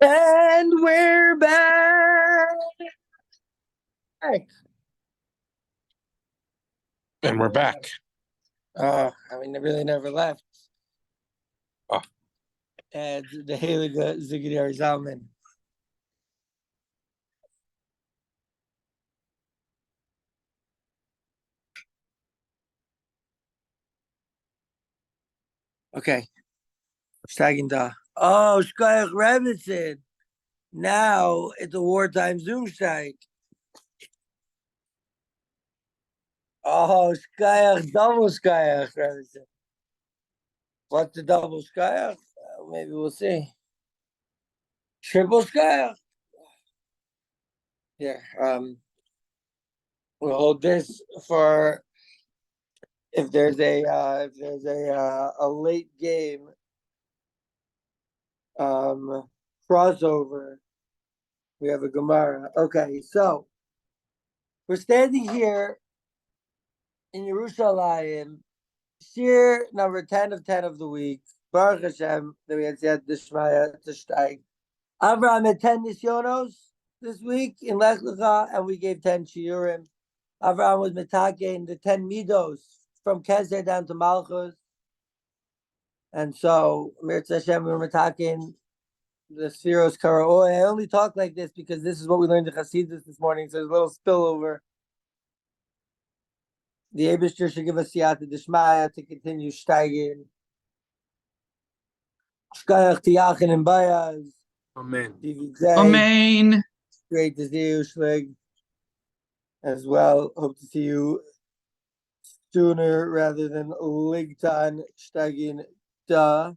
And we're back. And we're back. I mean, it really never left. Oh. And the Heilige Zigidar Zalman. Okay. Steigen. Oh, Shkoyach Rebbetzin. Now it's a wartime ZOOMSHTEIG. Oh, Shkoyach, double Shkoyach Rebbetzin. What's the double Shkoyach? Maybe we'll see. Triple Shkoyach. Yeah. We'll hold this for if there's a late game crossover. We have a Gemara. Okay, so we're standing here in Yerushalayim, Shir number 10 of 10 of the week. Baruch Hashem, that we had said Dishmaya to Shteig. Avraham had 10 Nisyonos this week in Lech Lecha, and we gave 10 Shiurim. Avraham was metakein the 10 Midos from Kezer down to Malchus. And so, Mirza Hashem, we were metakein the Spheros Karaoy. I only talk like this because this is what we learned in Chassidus this morning, so there's a little spillover. The Eibishter should give us Siyata Dishmaya to continue steiging. Shkayach Tiyachin and Bayaz. Amen. Amen. Great to see you, Shlig, as well. Hope to see you sooner rather than Ligtan Steigin Da.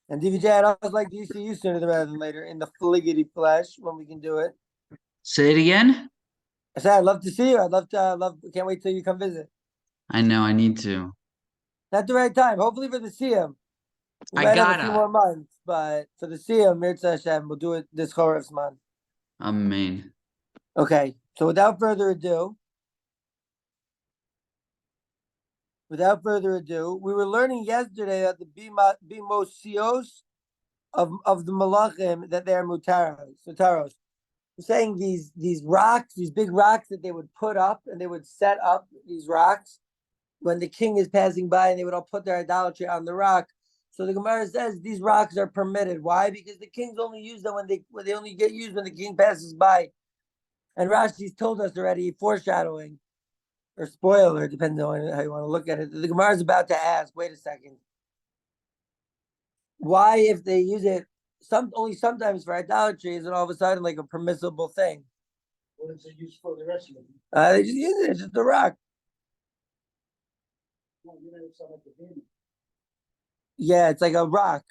And DVJ, I'd always like to see you sooner rather than later in the fliggity flesh when we can do it. Say it again. I said I'd love to see you. Can't wait till you come visit. I know, I need to. Not the right time. Hopefully for the Siyam. We I might have gotta. a few more months, but for the Siyam, Mirza Hashem, we'll do it this Chorif's month. Amen. Okay, so without further ado, we were learning yesterday that the bimosios of the malachim that they are mutaros. We're saying these rocks, these big rocks that they would put up, and they would set up these rocks when the king is passing by, and they would all put their idolatry on the rock. So the Gemara says these rocks are permitted. Why? Because the kings only use them when they only get used when the king passes by. And Rashi's told us already, foreshadowing or spoiler, depending on how you want to look at it. The Gemara is about to ask, wait a second. Why, if they use it only sometimes for idolatry, is it all of a sudden like a permissible thing? What is it used for the rest of them? They just use it. It's just a rock. No, you know, it's not like a demon. Yeah, it's like a rock.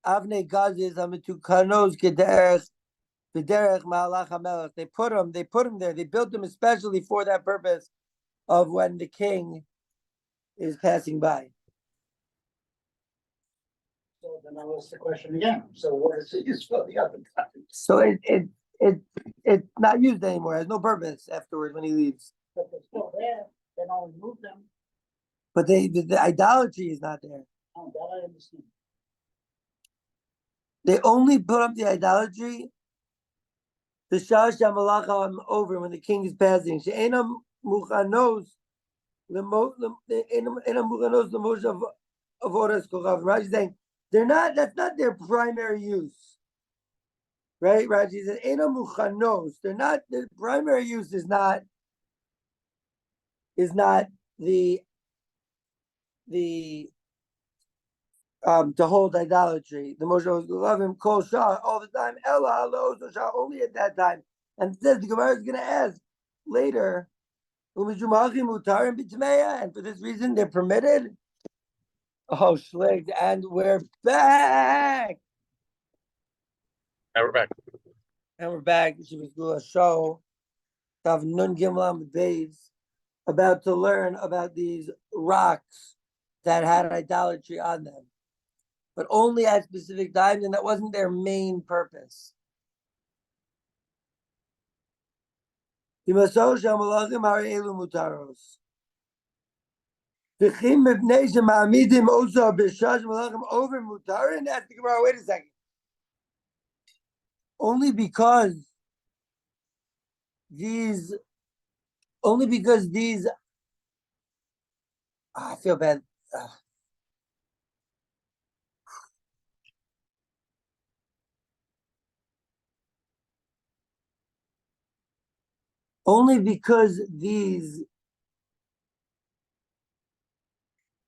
Avnei gazes amitukanos kederech v'derech ma'alach hamelech. They put them there. They built them especially for that purpose of when the king is passing by. So then I'll ask the question again. So what is it used for the other time? So it's not used anymore. It has no purpose afterwards when he leaves. But they're still there. They don't remove them. But the idolatry is not there. Oh, that I understand. They only put up the idolatry the Shash Malacham over when the king is passing. She'enam muchanos of Avodah kochav. Rashi saying they're not. That's not their primary use, right? Rashi says enam muchanos. They're not. Their primary use is not the to hold idolatry. The Moshe love him kol shah all the time. Ella shah only at that time. And it says the Gemara is going to ask later. And for this reason they're permitted. Oh, Schlig, and we're back. And we're back. Yeshivas Geulas Shaul, Tav Nun Gimel Beis, about to learn about these rocks that had idolatry on them, but only at specific times, and that wasn't their main purpose. V'chim mipnei shema'amidim osa b'shash malachim over mutarin. Ask the Gemara. Wait a second. Only because these. I feel bad. Only because these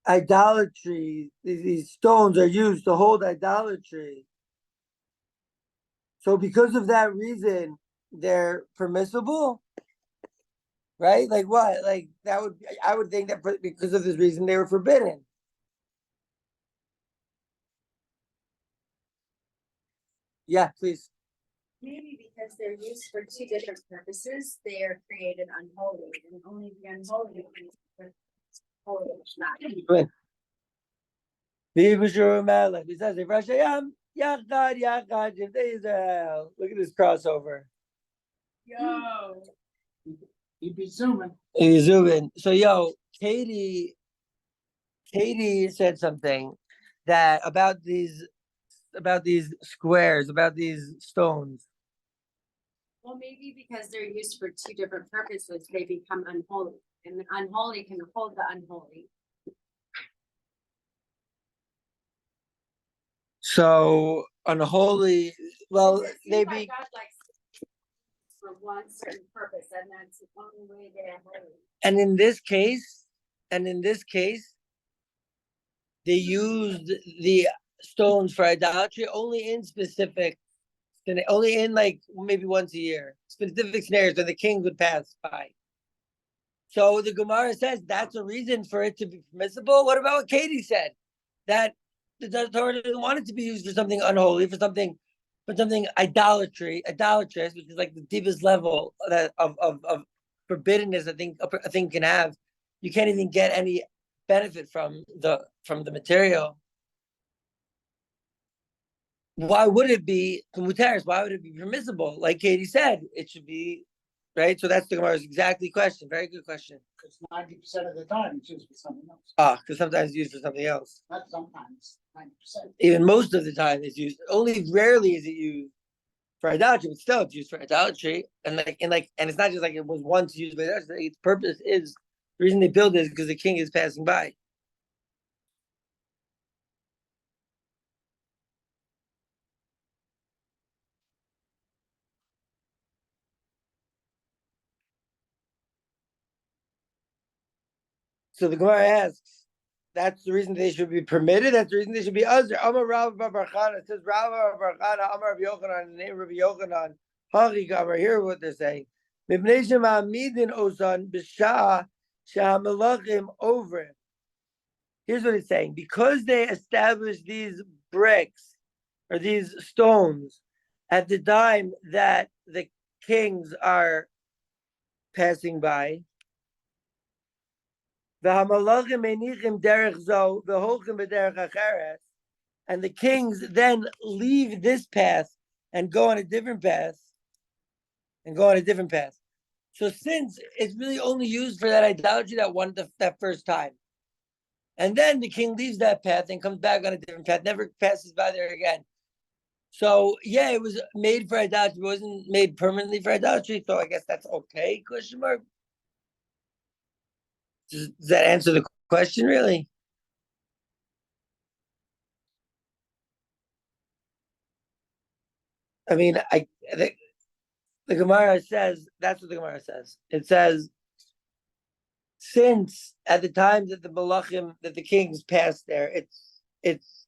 idolatry, these stones are used to hold idolatry. So because of that reason, they're permissible, right? Like what? Like that would, I would think that because of this reason, they were forbidden. Yeah, please. Maybe because they're used for two different purposes, they are created unholy, and only the unholy can be holy, not. Look at this crossover. Yo. He'd be zooming. He's zooming. So Katie said something that about these squares, about these stones. Well, maybe because they're used for two different purposes, they become unholy, and the unholy can hold the unholy. So unholy, well, It they seems like be, God likes for one certain purpose, and that's the only way they are holy. and in this case, they used the stones for idolatry only in specific, only in like maybe once a year, specific scenarios when the king would pass by. So the Gemara says that's a reason for it to be permissible. What about what Katie said? That the Torah doesn't want it to be used for something unholy, for something idolatrous, which is like the deepest level that of forbiddenness. I think a thing can have. You can't even get any benefit from the material. Why would it be mutaris? Why would it be permissible? Like Katie said, it should be, right? So that's the Gemara's exactly question. Very good question. Because 90% of the time it's used for something else. Because sometimes it's used for something else. Not sometimes, 90%. Even most of the time it's used. Only rarely is it used for idolatry, but still it's used for idolatry. And it's not just like it was once used for idolatry. Its purpose is, the reason they build it is because the king is passing by. So the Gemara asks, that's the reason they should be permitted. That's the reason they should be uzr. Amar Rav Barchana, it says Rav Barchana, Amar Rav Yochanan, in the name of Rav Yochanan, Hagi Gamar. Hear what they're saying. Mipnei shema'amidin osan b'shah she'hamelachim over. Here's what it's saying. Because they established these bricks or these stones at the time that the kings are passing by, and the kings then leave this path and go on a different path. So since it's really only used for that idolatry that first time, and then the king leaves that path and comes back on a different path, never passes by there again. So yeah, it was made for idolatry, it wasn't made permanently for idolatry. So I guess that's okay, question mark. Does that answer the question, really? I mean, the Gemara says, that's what the Gemara says. It says, since at the time that the Malachim, that the kings passed there, it's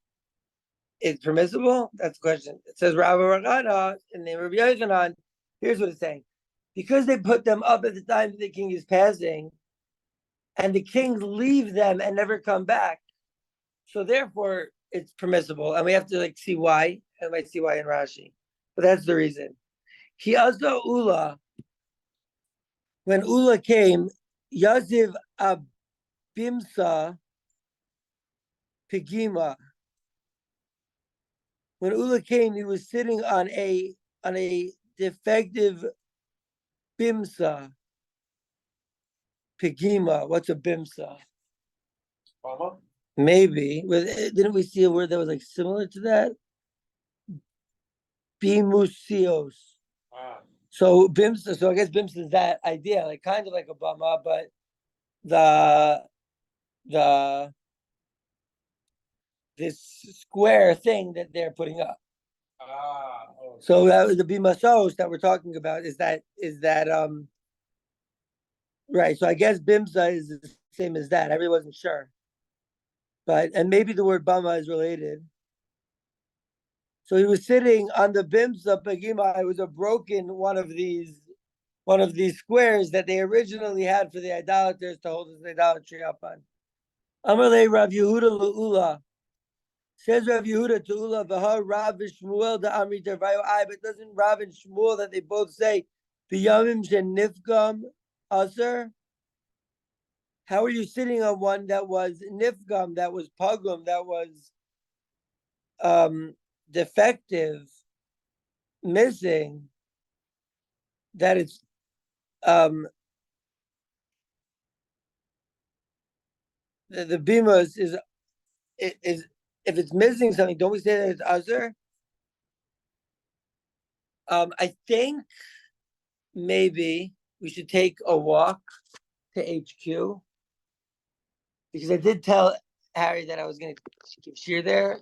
permissible? That's the question. It says, Rabbi Ragana, in the Rabbi Yochanan, here's what it's saying. Because they put them up at the time that the king is passing, and the kings leave them and never come back, so therefore it's permissible. And we have to see why. I might see why in Rashi. But that's the reason. He also Ulla, when Ulla came, Yaziv Abimsa Pigima. When Ulla came, he was sitting on a defective bimsa. Pigima. What's a bimsa? Maybe. Didn't we see a word that was like similar to that? Bimusios. So bimsa. So I guess bimsa is that idea, like kind of like a bama, but the this square thing that they're putting up. So that was the bimasos that we're talking about. Is that right? So I guess bimsa is the same as that. I wasn't sure, but and maybe the word bama is related. So he was sitting on the bimsa pagima. It was a broken one of these squares that they originally had for the idolaters to hold his idolatry up on. Amalei Rav Yehudah Ulla. Says Rav Yehudah to Ulla, V'ha Rav Shmuel da Amri Tervayu Ai, but doesn't Rav and Shmuel that they both say the Yamim Nifgam Aser? How are you sitting on one that was Nifgam, that was Pugum, that was defective, missing, that it's the bima is if it's missing something, don't we say that it's Aser? I think maybe we should take a walk to HQ because I did tell Harry that I was gonna give cheer there,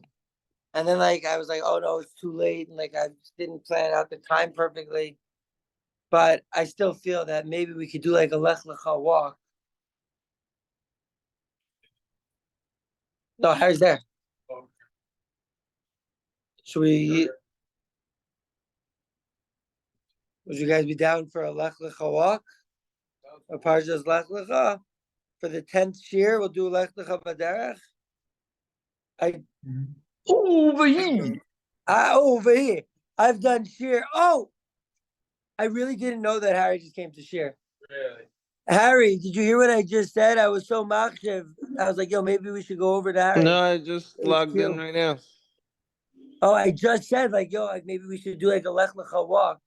and then I was like, oh no, it's too late, and I just didn't plan out the time perfectly. But I still feel that maybe we could do like a Lech Lecha walk. No, Harry's there. Should we? Would you guys be down for a Lech Lecha walk? A Parshas Lech Lecha for the 10th year? We'll do Lech Lecha Baderech. Over here. Over here. I've done shir. Oh, I really didn't know that Harry just came to shir. Really? Harry, did you hear what I just said? I was so machshev. I was like, yo, maybe we should go over to Harry. No, I just logged in HQ. right now. Oh, I just said maybe we should do like a Lech Lecha walk.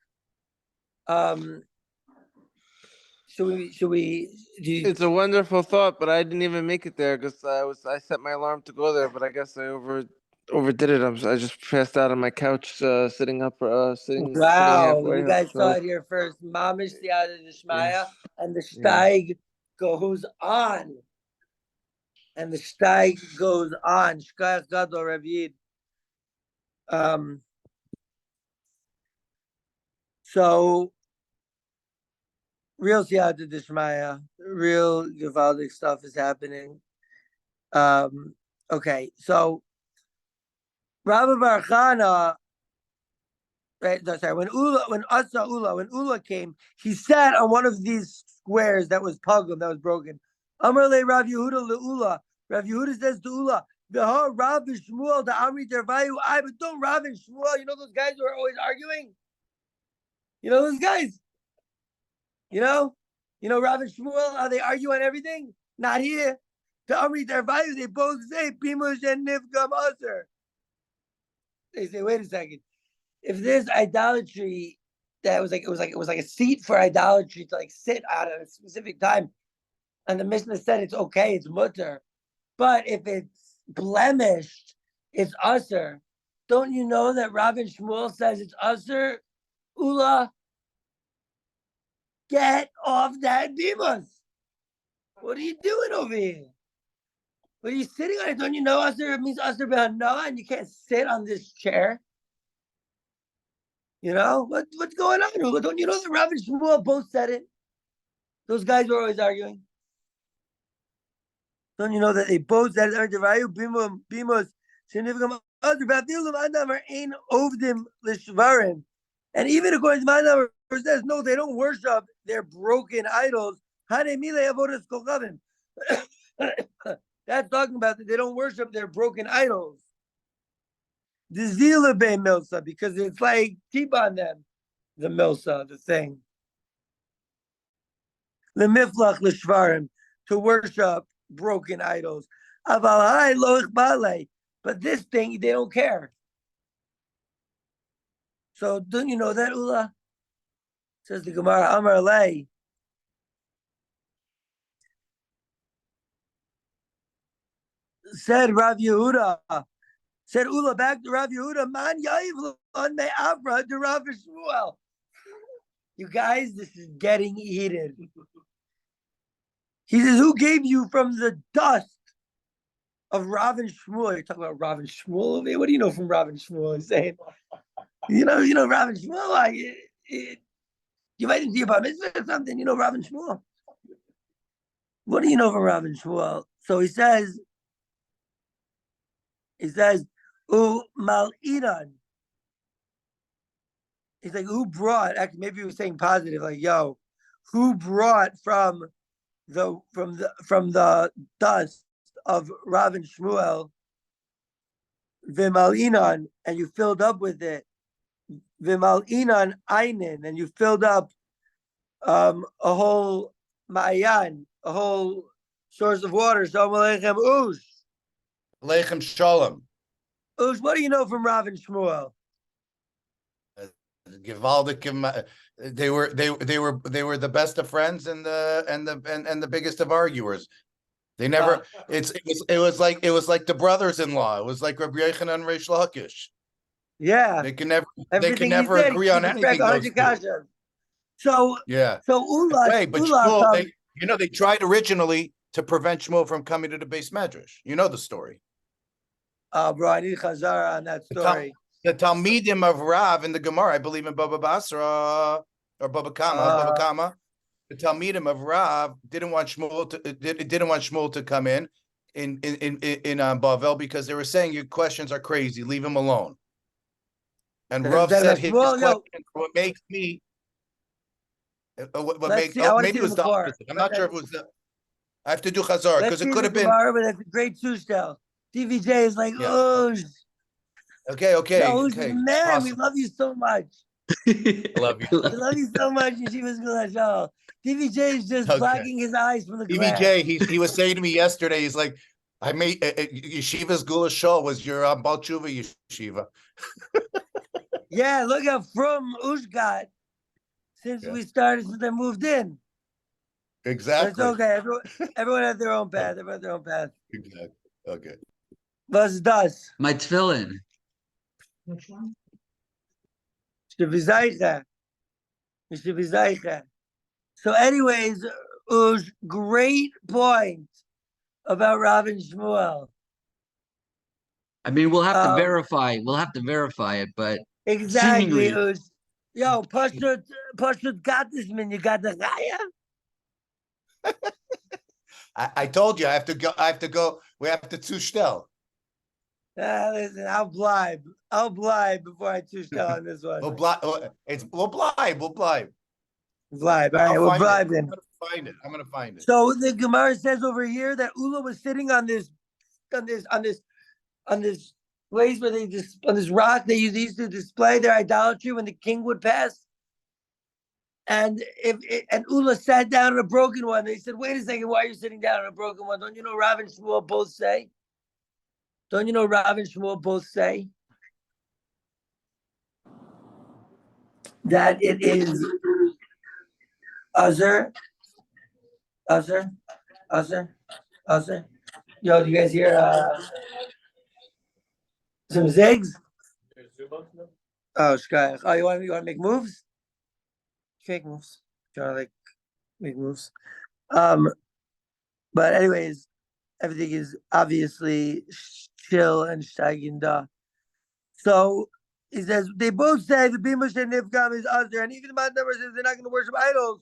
Should we do you, It's a wonderful thought, but I didn't even make it there because I set my alarm to go there, but I guess I overdid it. I just passed out on my couch, sitting sitting wow, halfway you up. guys saw So it here first. Mamish the Shmaya, yes, and the yes. steig goes on. And the steig goes on. Shkach Gadol Rav Yid. So real siyata d'shmaya, real Givaldic stuff is happening. Okay, so Rabbi Bar Chana, right? No, sorry. When Ulla came, he sat on one of these squares that was pugum, that was broken. Amar le Rav Yehudah leUlla. Rav Yehudah says to Ulla, "V'ha Rav Shmuel the Amri Tervayu I." But don't Rav and Shmuel, you know those guys who are always arguing. You know those guys. You know Rav and Shmuel, how they argue on everything. Not here. The Amri Tervayu, they both say Pimush and Nifgam Aser. They say, wait a second. If there's idolatry that was like a seat for idolatry to sit at a specific time, and the mishna said it's okay, it's mutter, but if it's blemished, it's usher. Don't you know that Rav and Shmuel says it's usher? Ulla, get off that bimus. What are you doing over here? What are you sitting on it? Don't you know usher means usher b'hana, and you can't sit on this chair? You know what's going on? Don't you know that Rav and Shmuel both said it? Those guys were always arguing. Don't you know that they both said bimos significant ain't ovdim lishvarim. And even according to my number, it says no, they don't worship their broken idols. That's talking about that they don't worship their broken idols. The zila be milsa, because it's like keep on them, the milsa, the thing. The miflach l'shvarim, to worship broken idols. But this thing, they don't care. So don't you know that, Ulla? Says the Gemara, Amar Lei. said Rav Yehudah, said Ulla back to Rav Yehudah, man yayiv on me avra to Rav Shmuel. You guys, this is getting heated. He says, who gave you from the dust of Rav and Shmuel? You're talking about Rav and Shmuel over here? What do you know from Rav and Shmuel? He's saying, you know Rav and Shmuel, like, you might see about mitzvah or something, you know Rav and Shmuel. What do you know from Rav and Shmuel? So he says, U Mal'inan. He's like, who brought, actually, maybe he was saying positive, like, yo, who brought from the dust of Rav and Shmuel, V'mal'inan, and you filled up with it, V'mal'inan Einin, and you filled up a whole ma'ayan, a whole source of water. So Alechem Ush. Lechem Shalom. Ush, what do you know from Rav and Shmuel? Givaldic, they were the best of friends and the biggest of arguers. They never. It was like the brothers-in-law. It was like Rabbi Yochanan and Reish Lakish. Yeah, They can never everything agree on anything. Those two. So Yeah. So Ulla, Wait, but Ulla Shmuel, they tried originally to prevent Shmuel from coming to the base medrash. You know the story. Bro, I need Chazara on that story. The Talmidim of Rav in the Gemara, I believe in Baba Basra or Baba Kama. The Talmidim of Rav didn't want Shmuel to come in Bavel because they were saying your questions are crazy. Leave him alone. And Rav said his question, what makes me. Maybe it was the opposite. I'm not sure if it was the. I have to do Chazar because it could have been. But that's a great two-style. DVJ is like, oh. Okay. No, man, we love you so much. I love you. We love you so much, Yeshivas Geulas Shaul. DVJ is just blocking his eyes from the glass. DVJ, he was saying to me yesterday, he's like, I made Yeshivas Geulas Shaul was your Baal Tshuva yeshiva. Yeah, look how from Ush got since we started, since they moved in. Exactly. But it's okay. Everyone has their own path. Exactly. Okay. Was das? My tefillin. Which one? So anyways, Ush, great point about Rav and Shmuel. I mean, we'll have to verify. We'll have to verify it, but exactly. seemingly... Yo, Pashut got this, man. You got the Chaya? I told you I have to go. We have to two-shtel. Listen, I'll blibe before I two-shtel on this one. We'll blibe. We'll blibe. Blibe. All right, we'll blibe then. I'm gonna find it. So the Gemara says over here that Ulla was sitting on this place where on this rock they used to display their idolatry when the king would pass. And Ulla sat down on a broken one. They said, "Wait a second, why are you sitting down on a broken one? Don't you know Rav and Shmuel both say? That it is Azar. Yo, do you guys hear some zigs? Oh, Sky. Oh, you want to make moves? Fake moves. You want to make moves? But anyways, everything is obviously chill and shaginda. So he says they both say the Bimush and Nifgam is Azar, and even the Mount Number says they're not going to worship idols.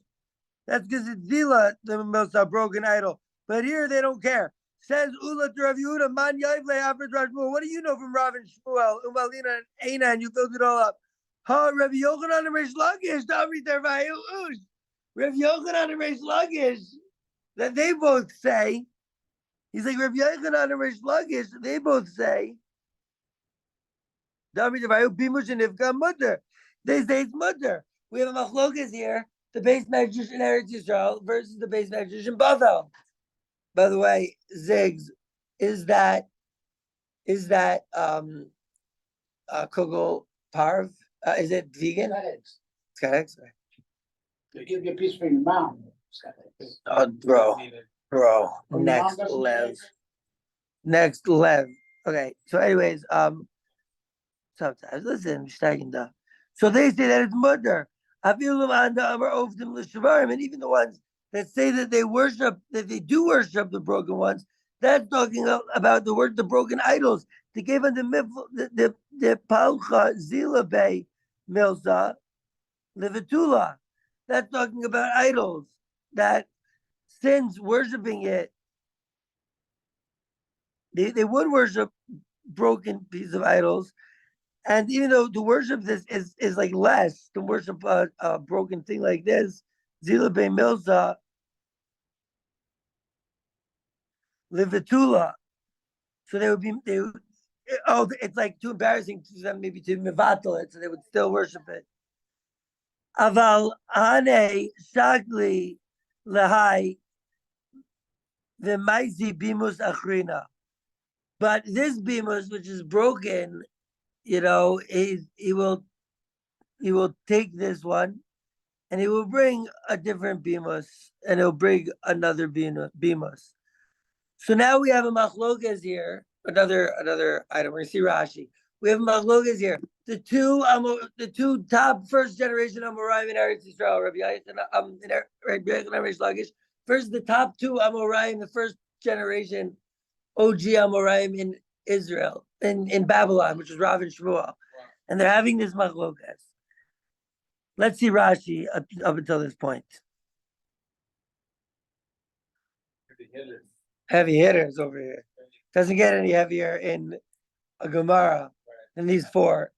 That's because it's Zila, the most broken idol. But here they don't care. Says Ulla to Rav Yehudah, Man Yavle After Shmuel. What do you know from Rav and Shmuel? Umalina and Einan, you filled it all up. Ha, Rabbi Yochanan and Reish Lakish, Davri Tervayu Ush. Rabbi Yochanan and Reish Lakish, that they both say. He's like, Rabbi Yochanan and Reish Lakish, they both say. Davri Tervayu Bimush and Nifgam Mutter. They say it's Mutter. We have a machlokas here. The base medrash in Eretz Yisrael versus the base medrash in Bavel. By the way, Ziggs, is that kugel parv? Is it vegan? Eggs. It's got eggs. They give you a piece for your mom. Oh, bro, next level. Next, Lev. Okay, so anyways, sometimes listen, Steigen. So they say that it's murder. And even the ones that say that they worship, that they do worship the broken ones, that's talking about the broken idols. They gave them the palcha zila bay milza levetula. That's talking about idols. That since worshiping it, they would worship broken pieces of idols. And even though to worship this is like less to worship a broken thing like this, Zila Be Milza Livitula. So it's like too embarrassing to them maybe to mivatal it, so they would still worship it. Aval Hane Shagli Lahai V'Maizi Bimus Achrina. But this bimus, which is broken, he will take this one and he will bring a different bimus and he'll bring another bimus. So now we have a machlokas here, another item. We're gonna see Rashi. We have machlokas here. The two top first generation Amoraim in Eretz Yisrael, Rabbi Yisrael, first the top two Amoraim, the first generation OG Amoraim in Israel, in Babylon, which is Rav and Shmuel. And they're having this machlokas. Let's see Rashi up until this point. Heavy hitters over here. Doesn't get any heavier in a Gemara than these four.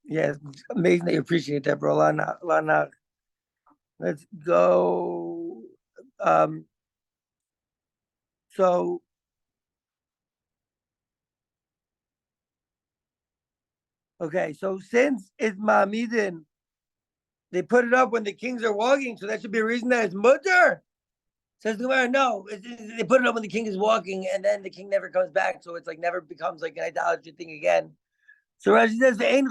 Yeah, amazing that you appreciate that, bro. Lana. Let's go. So okay, so since it's Ma'amidin, they put it up when the kings are walking, so that should be a reason that it's mutter. Says the Gemara, no, they put it up when the king is walking, and then the king never comes back, so it's like never becomes like an idolatry thing again. So Rashi says, right?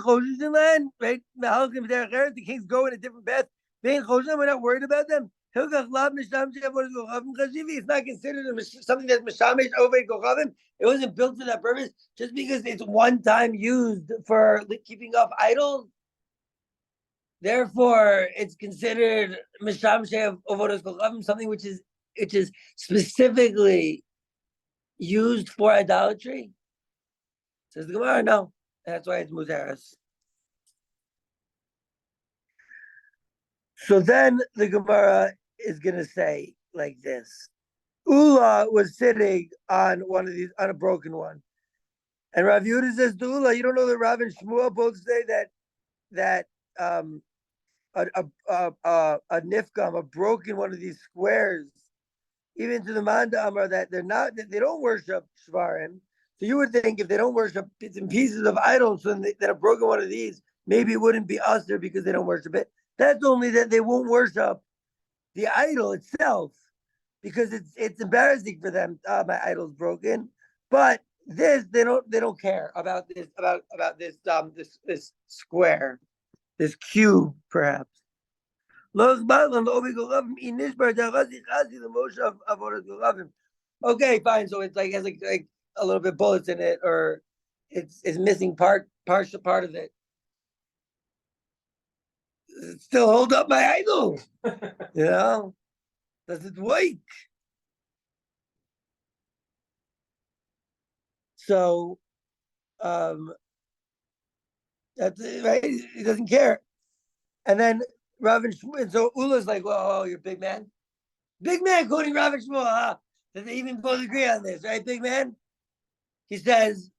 The kings go in a different path. We're not worried about them. It's not considered something that's mishamish over gochavim. It wasn't built for that purpose. Just because it's one time used for keeping off idols, therefore it's considered mishamish of avodas gochavim, something which is specifically used for idolatry. Says the Gemara, no. That's why it's muteras. So then the Gemara is going to say like this. Ulla was sitting on a broken one. And Rav Yehudah says to Ulla, you don't know that Rav and Shmuel both say that a nifkam, a broken one of these squares, even to the Manda Amar, that they don't worship Shvarim. So you would think if they don't worship bits and pieces of idols, that have broken one of these, maybe it wouldn't be usher because they don't worship it. That's only that they won't worship the idol itself, because it's embarrassing for them. My idol's broken, but this they don't care about this this square, this cube perhaps. Okay, fine. So it's like has like a little bit bullets in it, or it's missing part of it. Still hold up my idol, does it work? So that's it, right? He doesn't care. And then Rav and Shmuel, so Ulla's like, "Whoa, you're a big man, quoting Rav and Shmuel, huh? That they even both agree on this, right, big man?" He says,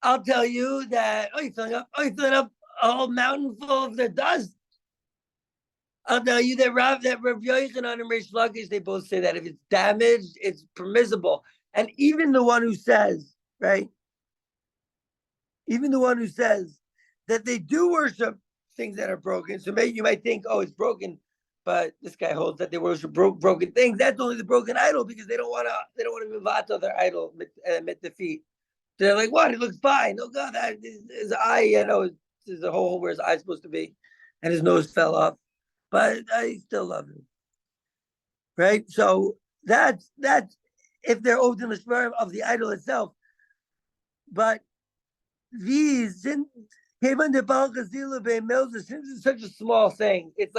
"I'll tell you that. You're filling up a whole mountain full of the dust. I'll tell you that Rav Yochanan and Reish Lakish, they both say that if it's damaged, it's permissible. And even the one who says, right? Even the one who says that they do worship things that are broken. So maybe you might think, it's broken, but this guy holds that they worship broken things. That's only the broken idol because they don't want to mivata their idol and admit defeat. So they're like, what? It looks fine. Oh God, his eye, there's a hole where his eye's supposed to be, and his nose fell off. But I still love him, right? So that's if they're Ovdim Lishmarim of the idol itself. But these, since it's such a small thing, it's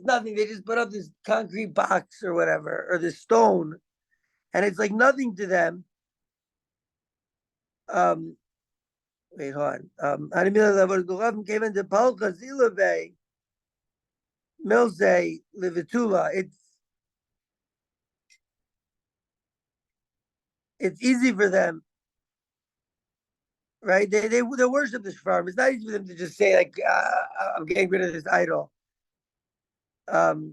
nothing. They just put up this concrete box or whatever, or this stone, and it's like nothing to them. Wait, hold on. Milze Livitula. It's easy for them, right? They worship this farm. It's not easy for them to just say like, I'm getting rid of this idol. The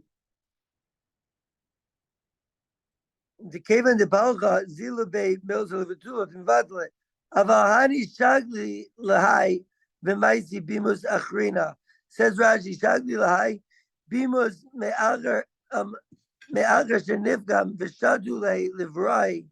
Kavan de Balga Zilabe Milze Livitula Finvatlet. Avahani Shagli Lahai Bemaisi Bimus Achrina. Says Rashi Shagli Lahai Bimus Me'agar Shenifgam Vishadule Livrai.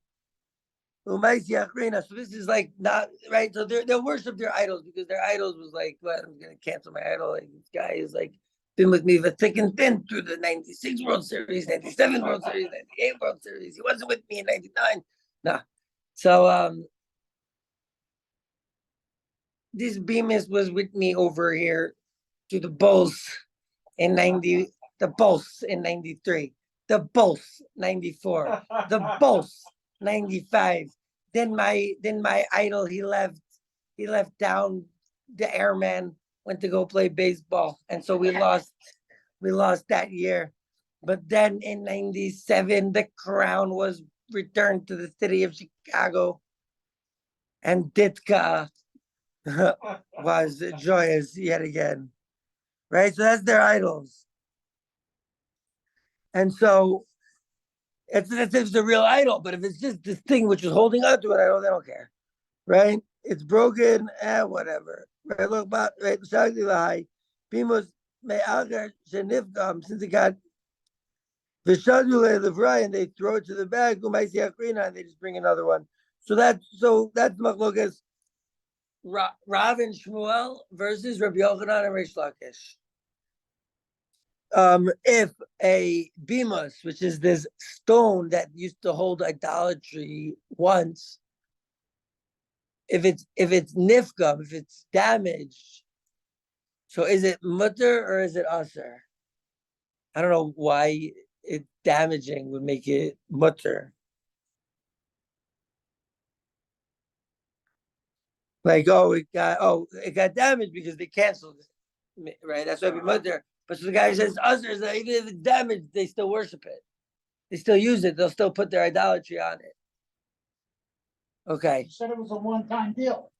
So this is like not right. So they'll worship their idols because their idols was like, well, I'm gonna cancel my idol. Like this guy is like been with me for thick and thin through the 96 World Series, 97 World Series, 98 World Series. He wasn't with me in 99. Nah. So this Bemis was with me over here to the Bulls in 90, the Bulls in 93, the Bulls 94, the Bulls 95. Then my idol, he left down the airman, went to go play baseball. And so we lost that year. But then in 97, the crown was returned to the city of Chicago. And Ditka was joyous yet again. Right? So that's their idols. And so it's the real idol, but if it's just this thing which is holding on to it, they don't care. Right? It's broken, whatever. Right? Look about right, Bimus Me'agar Shenifgam, since it got Vishadule Livrai, and they throw it to the bag, Umaisi Akrina, and they just bring another one. So that's Machlokas Rav and Shmuel versus Rabbi Yochanan and Reish Lakish. If a bimus, which is this stone that used to hold idolatry once, if it's nifgam, if it's damaged, so is it mutter or is it aser? I don't know why it damaging would make it mutter. Like, it got damaged because they canceled it, right? That's why we mutter. But so the guy says aser is that even if it's damaged, they still worship it. They still use it. They'll still put their idolatry on it. Okay. You said it was a one-time deal.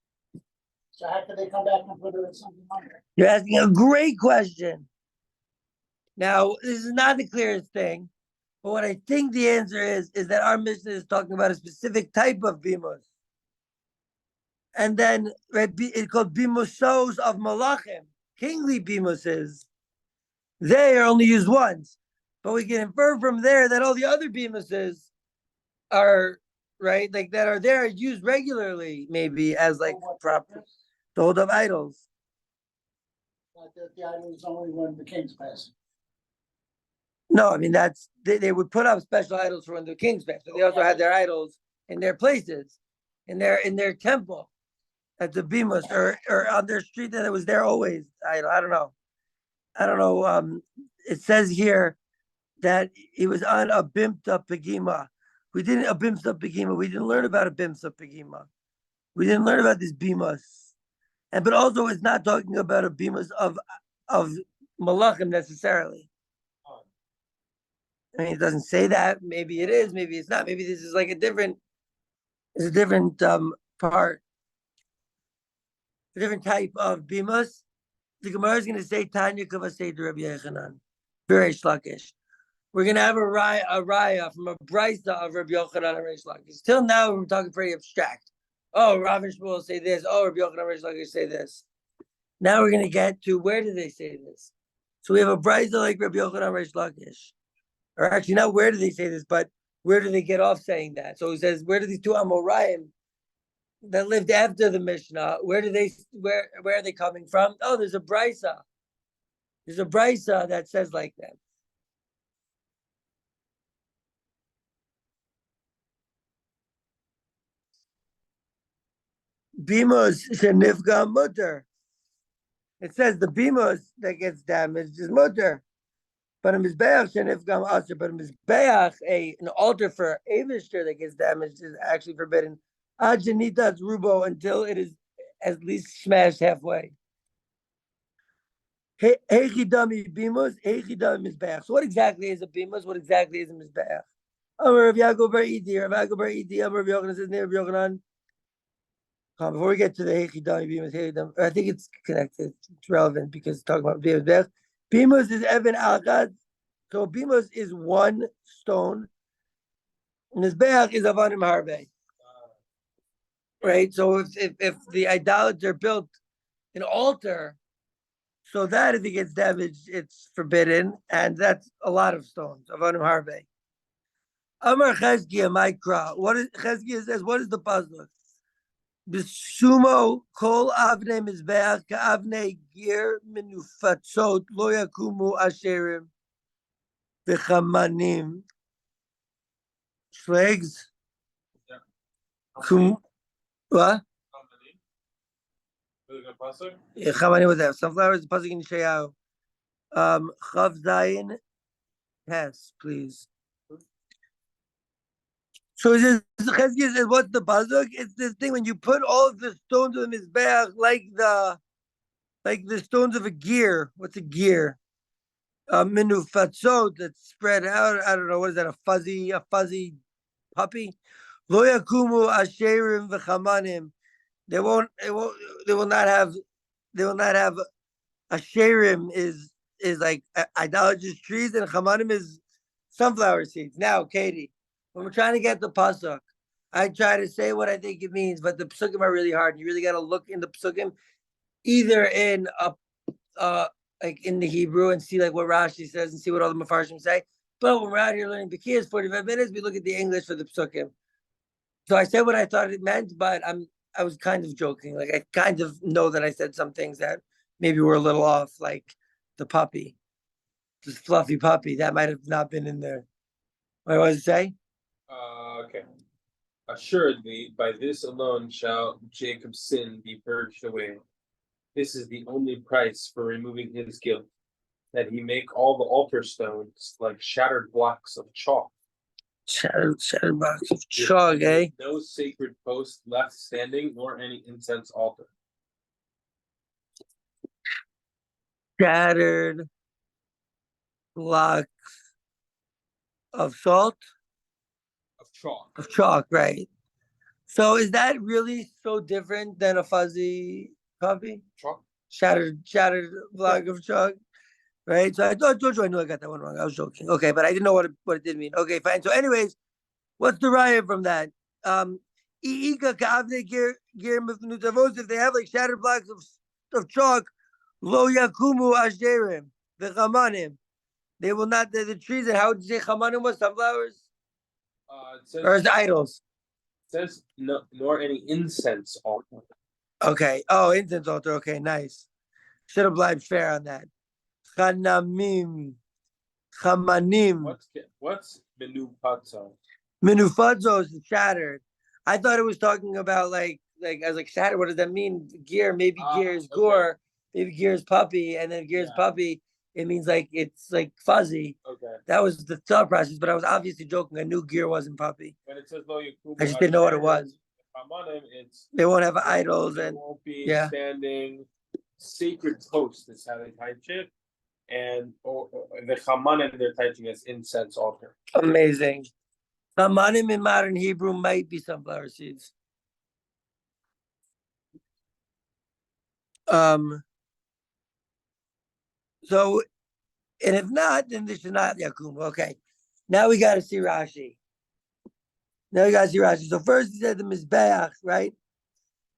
So how could they come back and put it in something under? You're asking a great question. Now, this is not the clearest thing, but what I think the answer is that our mission is talking about a specific type of bimus. And then it's called bimusos of malachim, kingly bimuses. They are only used once, but we can infer from there that all the other bimuses are right, like that are there used regularly, maybe as like proper to hold up idols. The idol is only when the king's passing. No, I mean that's they would put up special idols for when the king's passed, but they also had their idols in their places, in their temple, at the bimus or on their street that it was there always. I don't know. It says here that he was on a bimta pegima. We didn't a bimsa pegima. We didn't learn about a bimsa pegima. We didn't learn about this bimas, but also it's not talking about a bimas of malachim necessarily. I mean, it doesn't say that. Maybe it is. Maybe it's not. Maybe this is like a different part, a different type of bimas. The Gemara is going to say Tanya Kavasei Rabbi Yechanan, very Shlakish. We're going to have a raya from a brisa of Rabbi Yochanan and Reish Lakish. Till now, we're talking pretty abstract. Oh, Rav and Shmuel say this. Oh, Rabbi Yochanan and Reish Lakish say this. Now we're going to get to where do they say this? So we have a brisa like Rabbi Yochanan and Reish Lakish. Or actually, not where do they say this, but where do they get off saying that? So he says, where do these two Amoraim that lived after the Mishnah, where are they coming from? Oh, there's a brisa. There's a brisa that says like that. Bimus shenifga mutter. It says the bimus that gets damaged is mutter. But a mizbeach shenifgam aser. But a mizbeach, an altar for avishter that gets damaged is actually forbidden. Ajanitas rubo, until it is at least smashed halfway. Heichidami bimus, heichidami mizbeach. So what exactly is a bimus? What exactly is a mizbeach? Amar Rav Yaakov bar Idi, Rav Yaakov bar Idi, Amar Rav Yochanan says, Rav Yochanan. Before we get to the heichidami bimus, heichidami, I think it's connected. It's relevant because it's talking about bimus. Bimus is Evan Alchad. So bimus is one stone. Mizbeach is Avanim Harbe. Right? So if the idolater built an altar, so that if it gets damaged, it's forbidden, and that's a lot of stones. Avanim Harbe. Amar Cheskia Mikra. What is Cheskia says? What is the puzzle? B'sumo kol avnei mizbeach ka'avnei gir minufatzot lo yakumu asherim v'chamanim shlegs. What? Chamanim was that? Sunflowers. Pasuk in Yeshayahu. Chav Zayin. Yes, please. So it says, Cheskia says, what's the pasuk? It's this thing when you put all of the stones of the mizbeach like the stones of a gear. What's a gear? Minufatzot that's spread out. I don't know, what is that? A fuzzy puppy? Lo yakumu asherim v'chamanim. They will not have asherim is like idolatrous trees, and chamanim is sunflower seeds. Now, Katie, when we're trying to get the pasuk, I try to say what I think it means, but the psukim are really hard. You really got to look in the psukim, either in like in the Hebrew and see like what Rashi says and see what all the Mefarshim say. But when we're out here learning Bikiyas 45 minutes, we look at the English for the psukim. So I said what I thought it meant, but I was kind of joking. Like I kind of know that I said some things that maybe were a little off, like the puppy, this fluffy puppy that might have not been in there. What does it say? Okay. Assuredly, by this alone shall Jacob's sin be purged away. This is the only price for removing his guilt, that he make all the altar stones like shattered blocks of chalk. Shattered blocks of chalk, eh? No sacred post left standing, nor any incense altar. Shattered blocks of salt? Of chalk, right. So is that really so different than a fuzzy puppy? Chalk. Shattered block of chalk, right? So I told you I knew I got that one wrong. I was joking. Okay, but I didn't know what it did mean. Okay, fine. So anyways, what's the riot from that? If they have like shattered blocks of chalk, lo yakumu asherim, the chamanim. They will not, the trees, and how would you say chamanim was? Sunflowers? Or is it idols? It says no, nor any incense altar. Okay. Oh, incense altar. Okay, nice. Should have blind fair on that. Chamanim. What's menufatzos? Menufatzos is shattered. I thought it was talking about like I was like shattered. What does that mean? Gear, maybe gear is gore, maybe gear is puppy, and then gear is puppy. It means like it's like fuzzy. Okay. That was the thought process, but I was obviously joking. I knew gear wasn't puppy. When it says lo yakumu, I just didn't know what it was. It's They won't have idols and won't be standing sacred posts. Is how they type it, and the chamanim they're typing as incense altar. amazing. Chamanim in modern Hebrew might be sunflower seeds. So, and if not, then this is not Yakum. Okay. Now we got to see Rashi. So first he said the Mizbeach, right?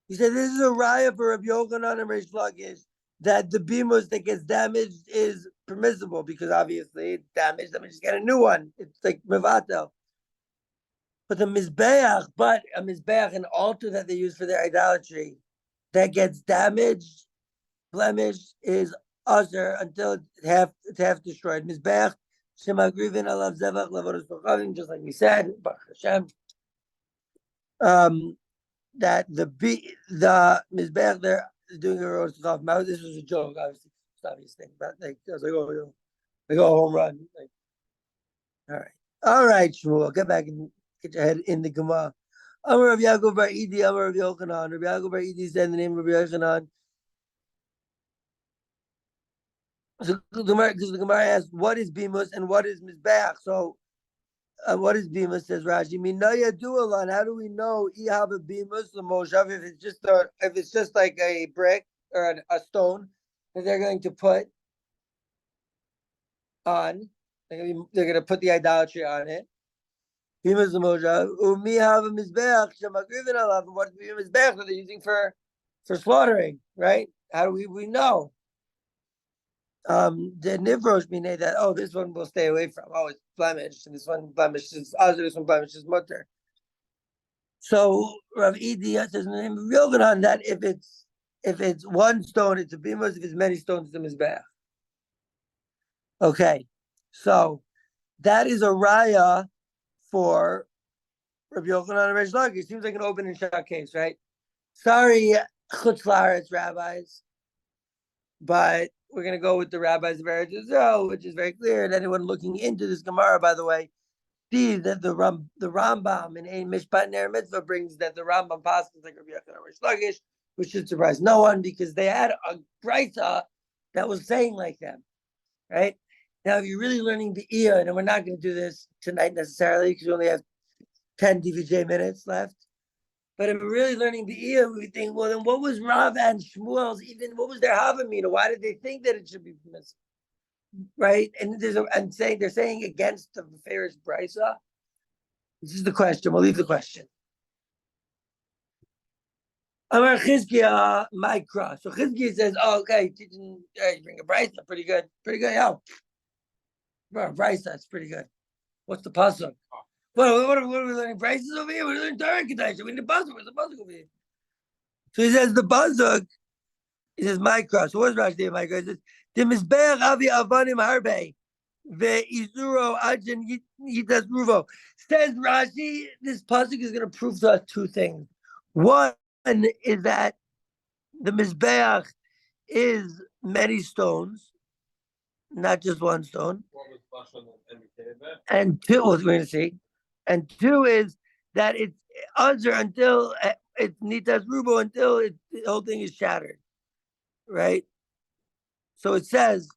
He said this is a raya for Rav Yochanan and Reish Lakish that the bimus that gets damaged is permissible because obviously it's damaged. I mean, just get a new one. It's like Mevatel. But a Mizbeach, an altar that they use for their idolatry that gets damaged, blemished, is usher until it's half destroyed. Mizbeach, Shema Grivin, Alav Zevach, Lavodos B'chavim, just like we said, Baruch Hashem. that the Mizbeach there is doing a roast off mouth. This was a joke, obviously. It's the obvious thing, but like I was like, oh, like a home run. Like, all right, Shmuel, get back and get your head in the Gemara. Amar Rav Yaakov bar Idi, Amar Rav Yochanan. Rav Yaakov bar Idi said in the name of Rav Yochanan. So because the Gemara asked, what is bimus and what is mizbeach? So, what is bimus? Says Rashi. Minaya dualan. How do we know ihab a bimus the moshav if it's just like a brick or a stone that they're going to put on? They're going to put the idolatry on it. Bimus the moshav. Umi have a mizbeach shemagrivin alav. What is the mizbeach that they're using for slaughtering? Right? How do we know? The nivrosh meaning that this one will stay away from. It's blemished, and this one blemish is other. This one blemish is mutter. So Rav Idi says in the name of Yochanan that if it's one stone, it's a bimus. If it's many stones, it's a mizbeach. Okay, so that is a raya for Rav Yochanan and Reish Lakish. Seems like an open and shut case, right? Sorry, Chutz La'aretz rabbis, but we're going to go with the rabbis of Eretz Yisrael, which is very clear. And anyone looking into this Gemara, by the way, sees that the Rambam in Ein Mishpat Ner Mitzvah brings that the Rambam passes like Rabbi Yochanan Reish Lakish, which should surprise no one because they had a brisa that was saying like them, right? Now, if you're really learning the Iyah, and we're not going to do this tonight necessarily because we only have 10 DVJ minutes left, but if we're really learning the Iyah, we think, well, then what was Rav and Shmuel's, what was their Havamina? Why did they think that it should be permissible? Right? And they're saying against the Ferris Brisa. This is the question. We'll leave the question. Amar Chizkiah Mikra. So Chizkiah says, okay, you bring a Brisa, pretty good. Yeah. Brisa, that's pretty good. What's the pasuk? What are we learning? Prices over here? We're learning Torah Kedusha. We need the pasuk. Where's the pasuk over here? So he says the pasuk. He says Mikra. So what's Rashi Mikra? He says the Mizbeach Avi Avanim Harbe ve'Izuro Ajen Yitas Ruvo. Says Rashi, this pasuk is going to prove to us two things. One is that the Mizbeach is many stones, not just one stone. And two, what we're going to see. And two is that it's under until it's nitas rubo until the whole thing is shattered, right? So it says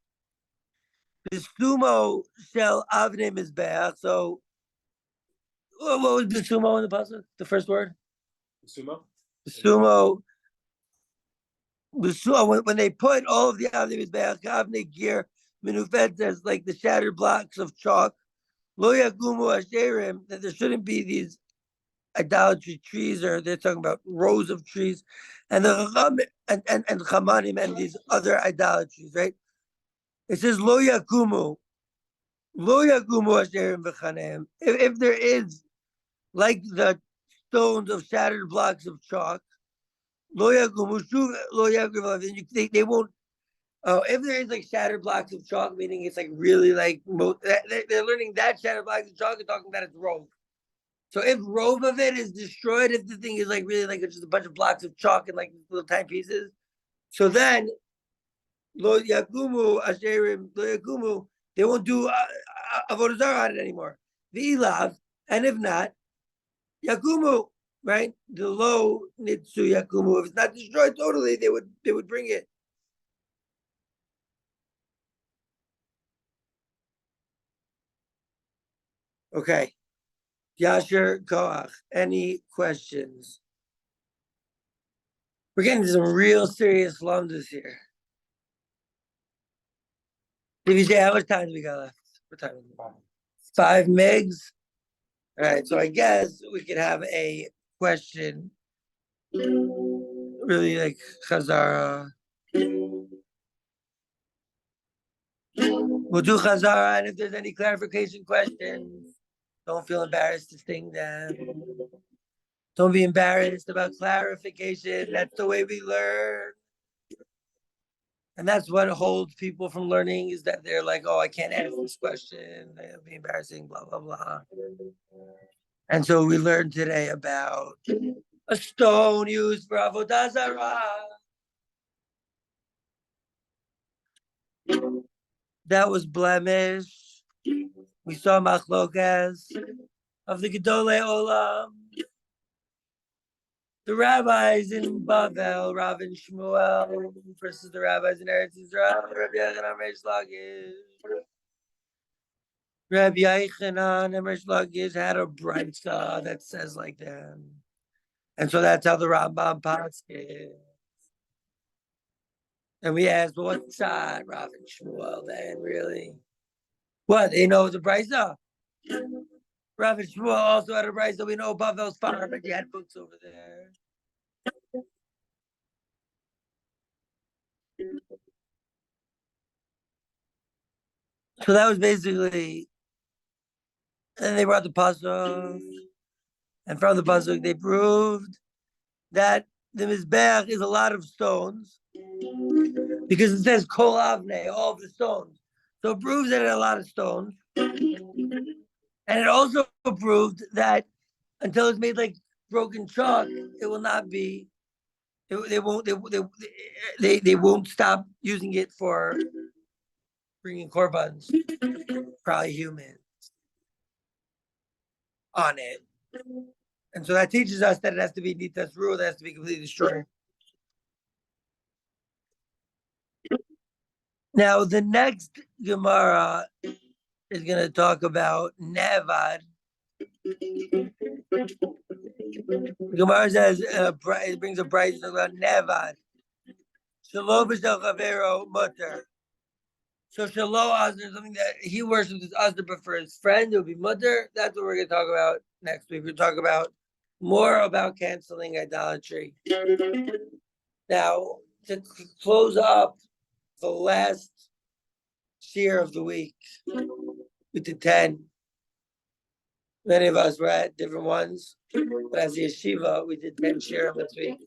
the sumo shel avnei mizbeach. So what was the sumo in the pasuk? The first word. Sumo. The sumo. When they put all of the avnei mizbeach, avnei gear, minufet, there's like the shattered blocks of chalk. Lo yagumu asherim, that there shouldn't be these idolatry trees, or they're talking about rows of trees, and the and chamanim and these other idolatries, right? It says lo yagumu asherim v'chaneim. If there is like the stones of shattered blocks of chalk, lo yagumu shuv lo yagumu, they won't. Oh, if there is like shattered blocks of chalk, meaning it's like really like they're learning that shattered blocks of chalk and talking about it's rove. So if rove of it is destroyed, if the thing is like really like it's just a bunch of blocks of chalk and like little tiny pieces, so then lo yakumu asherim lo yakumu, they won't do avodah zarah on it anymore. The ilav, and if not, yakumu, right? The lo nitsu yakumu. If it's not destroyed totally, they would bring it. Okay. Yasher Koach, any questions? We're getting to some real serious lumdus here. DVJ, how much time do we got left? What time is it? 5 megs? All right, so I guess we could have a question. Really like Chazara. We'll do Chazara, and if there's any clarification questions, don't feel embarrassed to sing them. Don't be embarrassed about clarification. That's the way we learn. And that's what holds people from learning, is that they're like, oh, I can't answer this question. It'll be embarrassing, blah, blah, blah. And so we learned today about a stone used for Avodah Zarah. That was blemished. We saw machlokas of the Gedolei Olam. The rabbis in Bavel, Rav and Shmuel, versus the rabbis in Eretz Yisrael, Rabbi Yochanan Reish Lakish. Rabbi Yochanan and Reish Lakish had a brayta that says like that. And so that's how the Rambam passes. And we asked, well, what's that, Rav and Shmuel, then, really? What, they know the brayta? Rav and Shmuel also had a brayta. We know Bavel's far, but you had books over there. So that was basically, and they brought the pasuk, and from the pasuk they proved that the mizbeach is a lot of stones, because it says kol avnei, all of the stones. So it proves that it had a lot of stones, and it also proved that until it's made like broken chalk, it will not be. They won't stop using it for bringing korbans, probably humans, on it. And so that teaches us that it has to be nitas rule, that has to be completely destroyed. Now, the next Gemara is going to talk about Nevad. Gemara says, it brings a price about Nevad. Shalo b'shel chavero mutter. So Shalo Azar, something that he worships as Azar, but for his friend, it would be mutter. That's what we're going to talk about next week. We'll talk about more about canceling idolatry. Now, to close up the last shir of the week, we did 10. Many of us were at different ones, but as a yeshiva, we did 10 shir this week.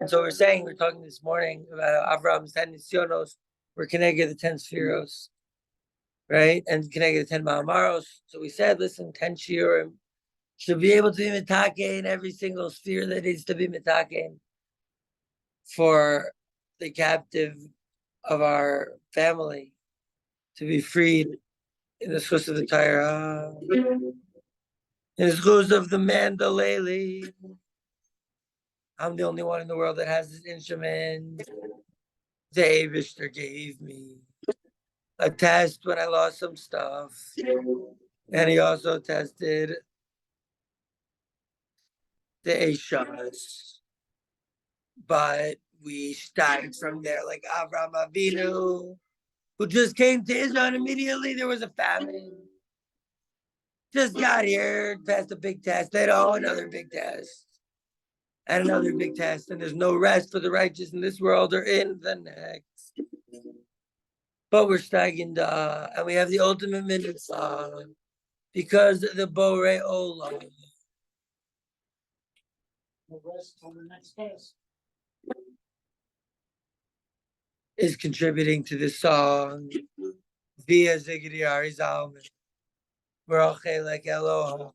And so we're talking this morning about Avram's 10 nisyonos, we're connected the 10 spheros, right? And connected the 10 ma'amaros. So we said, listen, 10 shirim should be able to be mitake in every single sphere that needs to be mitake for the captive of our family to be freed in the schus of the Torah, in the schus of the mandolele. I'm the only one in the world that has this instrument. The Avishter gave me a test when I lost some stuff, and he also tested the Eishas. But we started from there, like Avram Avinu, who just came to Israel, and immediately there was a famine. Just got here, passed a big test. Then, another big test. And another big test. And there's no rest for the righteous in this world or in the next. But we're stagnant, and we have the ultimate mitzvah because the Borei Olam The rest on the next test. is contributing to this song via Ziggy Arizal. Baruch Elok Eloha.